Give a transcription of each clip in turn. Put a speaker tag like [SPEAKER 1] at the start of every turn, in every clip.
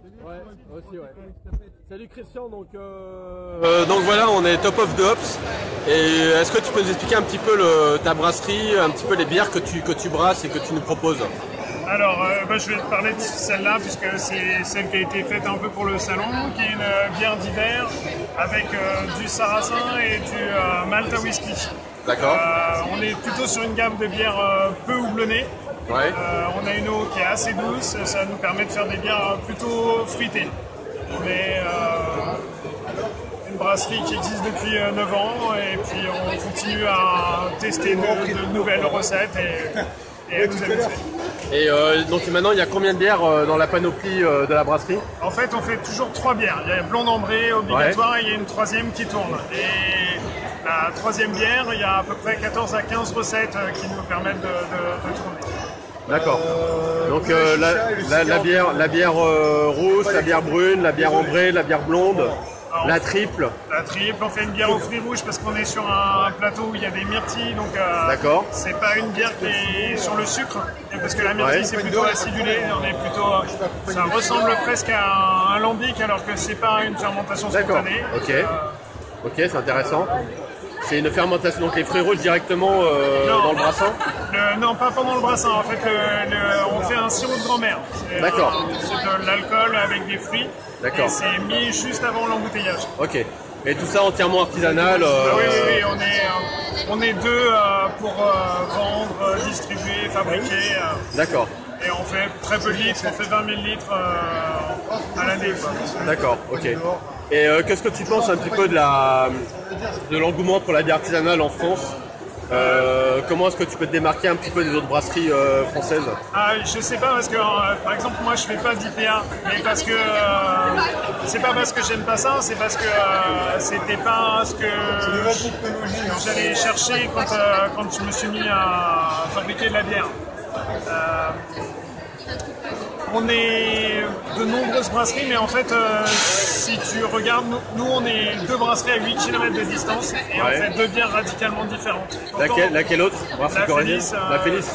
[SPEAKER 1] Ouais, aussi, ouais. Salut Christian, donc voilà, on est Top of the Hops. Et est-ce que tu peux nous expliquer un petit peu ta brasserie, un petit peu les bières que tu brasses et que tu nous proposes?
[SPEAKER 2] Alors, je vais te parler de celle-là, puisque c'est celle qui a été faite un peu pour le salon, qui est une bière d'hiver avec du sarrasin et du malt à whisky.
[SPEAKER 1] D'accord.
[SPEAKER 2] On est plutôt sur une gamme de bières peu houblonnées.
[SPEAKER 1] Ouais.
[SPEAKER 2] On a une eau qui est assez douce, ça nous permet de faire des bières plutôt fruitées. On est une brasserie qui existe depuis 9 ans et puis on continue à tester de nouvelles recettes et à nous amuser.
[SPEAKER 1] Et donc maintenant, il y a combien de bières dans la panoplie de la brasserie?
[SPEAKER 2] En fait, on fait toujours 3 bières. Il y a blonde ambrée obligatoire et il y a une troisième qui tourne. Et la troisième bière, il y a à peu près 14 à 15 recettes qui nous permettent de tourner.
[SPEAKER 1] D'accord. Donc la bière rousse, la bière brune, la bière ambrée, la bière blonde, alors, la triple.
[SPEAKER 2] La triple, on fait une bière aux fruits rouges parce qu'on est sur un plateau où il y a des myrtilles, donc
[SPEAKER 1] d'accord.
[SPEAKER 2] C'est pas une bière qui est sur le sucre, parce que la myrtille c'est plutôt acidulé, on est plutôt, ça ressemble presque à un lambic alors que c'est pas une fermentation spontanée.
[SPEAKER 1] Ok, ok, c'est intéressant. C'est une fermentation, donc les fruits rouges directement dans le brassin?
[SPEAKER 2] Non, pas pendant le brassin. En fait, on fait un sirop de grand-mère.
[SPEAKER 1] D'accord.
[SPEAKER 2] C'est de l'alcool avec des fruits.
[SPEAKER 1] D'accord.
[SPEAKER 2] Et c'est mis juste avant l'embouteillage.
[SPEAKER 1] Ok. Et tout ça entièrement artisanal
[SPEAKER 2] Oui, on est deux pour vendre, distribuer, fabriquer.
[SPEAKER 1] D'accord.
[SPEAKER 2] Et on fait très peu de litres, on fait 20 000 litres à l'année.
[SPEAKER 1] D'accord, ok. Et qu'est-ce que tu penses un petit peu de l'engouement pour la bière artisanale en France? Comment est-ce que tu peux te démarquer un petit peu des autres brasseries françaises?
[SPEAKER 2] Je sais pas, parce que par exemple moi je fais pas d'IPA, mais parce que c'est pas parce que j'aime pas ça, c'est parce que c'était pas ce que j'allais chercher quand je me suis mis à fabriquer de la bière. On est de nombreuses brasseries, mais en fait, si tu regardes, nous on est 2 brasseries à 8 km de distance et on fait 2 bières radicalement différentes.
[SPEAKER 1] Laquelle autre?
[SPEAKER 2] La Félis.
[SPEAKER 1] La Félis.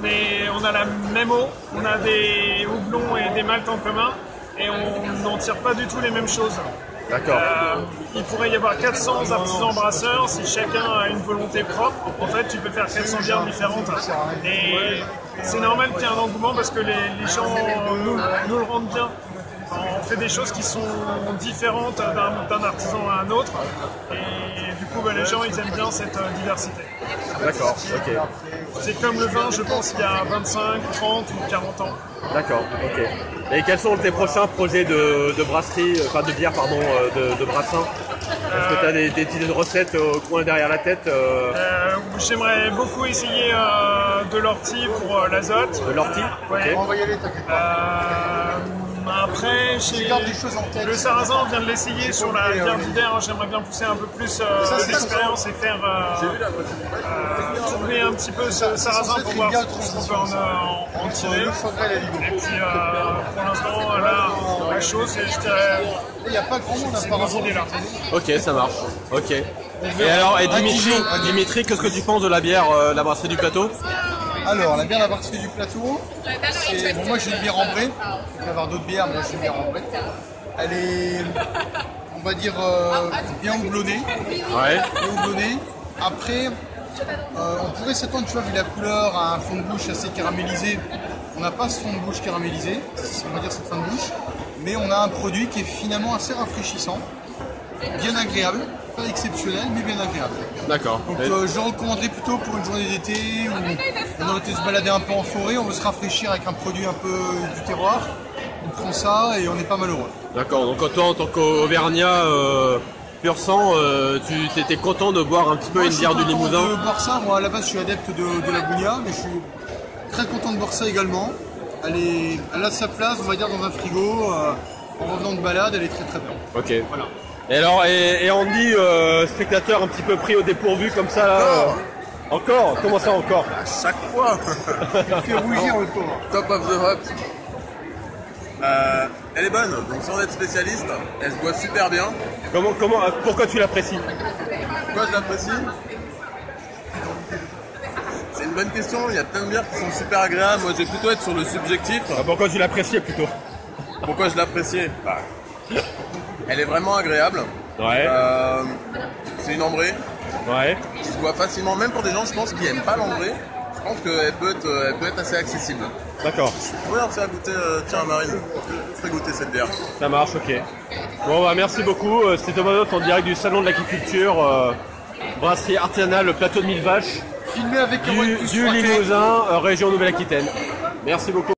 [SPEAKER 2] On a la même eau, on a des houblons et des maltes en commun et on n'en tire pas du tout les mêmes choses.
[SPEAKER 1] D'accord.
[SPEAKER 2] Il pourrait y avoir 400 artisans brasseurs, si chacun a une volonté propre, en fait tu peux faire 400 bières différentes. Et c'est normal qu'il y ait un engouement parce que les gens nous le rendent bien. On fait des choses qui sont différentes d'un artisan à un autre et du coup les gens ils aiment bien cette diversité.
[SPEAKER 1] D'accord, ok.
[SPEAKER 2] C'est comme le vin, je pense, il y a 25, 30 ou 40 ans.
[SPEAKER 1] D'accord, ok. Et quels sont tes prochains projets de brasserie, enfin de bière, pardon, de brassin? Est-ce que tu as des petites recettes au coin derrière la tête?
[SPEAKER 2] J'aimerais beaucoup essayer de l'ortie pour l'azote.
[SPEAKER 1] De l'ortie?
[SPEAKER 2] Ouais.
[SPEAKER 1] Ok.
[SPEAKER 2] Après, le sarrasin, on vient de l'essayer sur la bière d'hiver. J'aimerais bien pousser un peu plus l'expérience et faire tourner un petit peu ce sarrasin pour voir ce qu'on peut en tirer. Et puis pour l'instant, là, la chose, je dirais,
[SPEAKER 3] il n'y a pas grand monde à
[SPEAKER 2] part idée là.
[SPEAKER 1] Ok, ça marche. Ok. Et alors, Dimitri, qu'est-ce que tu penses de la bière, la brasserie du plateau?
[SPEAKER 3] Alors, la bière de la brasserie du plateau, bon, moi j'ai une bière ambrée, il peut y avoir d'autres bières, mais moi j'ai une bière ambrée. Elle est, on va dire, bien houblonnée.
[SPEAKER 1] Ouais.
[SPEAKER 3] Bien houblonnée. Après, on pourrait s'attendre, tu vois, vu la couleur, à un fond de bouche assez caramélisé. On n'a pas ce fond de bouche caramélisé, on va dire cette fin de bouche, mais on a un produit qui est finalement assez rafraîchissant, bien agréable. Pas exceptionnel, mais bien agréable.
[SPEAKER 1] D'accord.
[SPEAKER 3] Donc je recommanderais plutôt pour une journée d'été où on aurait été se balader un peu en forêt, on veut se rafraîchir avec un produit un peu du terroir. On prend ça et on n'est pas malheureux.
[SPEAKER 1] D'accord, donc toi en tant qu'Auvergnat pur sang, tu étais content de boire un petit peu une bière du Limousin?
[SPEAKER 3] Je suis content de boire ça, moi à la base je suis adepte de la Bounia, mais je suis très content de boire ça également. Elle a sa place, on va dire, dans un frigo, en revenant de balade, elle est très très bien.
[SPEAKER 1] Ok.
[SPEAKER 3] Voilà.
[SPEAKER 1] Et alors, et Andy, spectateur un petit peu pris au dépourvu comme ça là. Encore? Comment ça encore?
[SPEAKER 4] À chaque fois.
[SPEAKER 3] Il fait rougir le pauvre.
[SPEAKER 4] Top of the Hops. Elle est bonne, donc sans être spécialiste, elle se boit super bien.
[SPEAKER 1] Pourquoi tu l'apprécies?
[SPEAKER 4] Pourquoi je l'apprécie? C'est une bonne question, il y a plein de bières qui sont super agréables. Moi je vais plutôt être sur le subjectif.
[SPEAKER 1] Pourquoi tu l'apprécies plutôt?
[SPEAKER 4] Pourquoi je l'appréciais? Elle est vraiment agréable.
[SPEAKER 1] Ouais.
[SPEAKER 4] C'est une ambrée
[SPEAKER 1] Ouais.
[SPEAKER 4] qui se boit facilement, même pour des gens, je pense, qui aiment pas l'ambrée. Je pense qu'elle peut être assez accessible.
[SPEAKER 1] D'accord.
[SPEAKER 4] Oui, alors ça goûter, tiens Marine, je ferai goûter cette bière.
[SPEAKER 1] Ça marche, ok. Bon, bah, merci beaucoup. C'était Thomas Note en direct du Salon de l'Agriculture, brasserie artisanale, le plateau de 1000 vaches,
[SPEAKER 3] Filmé avec un
[SPEAKER 1] du Limousin, région Nouvelle-Aquitaine. Merci beaucoup.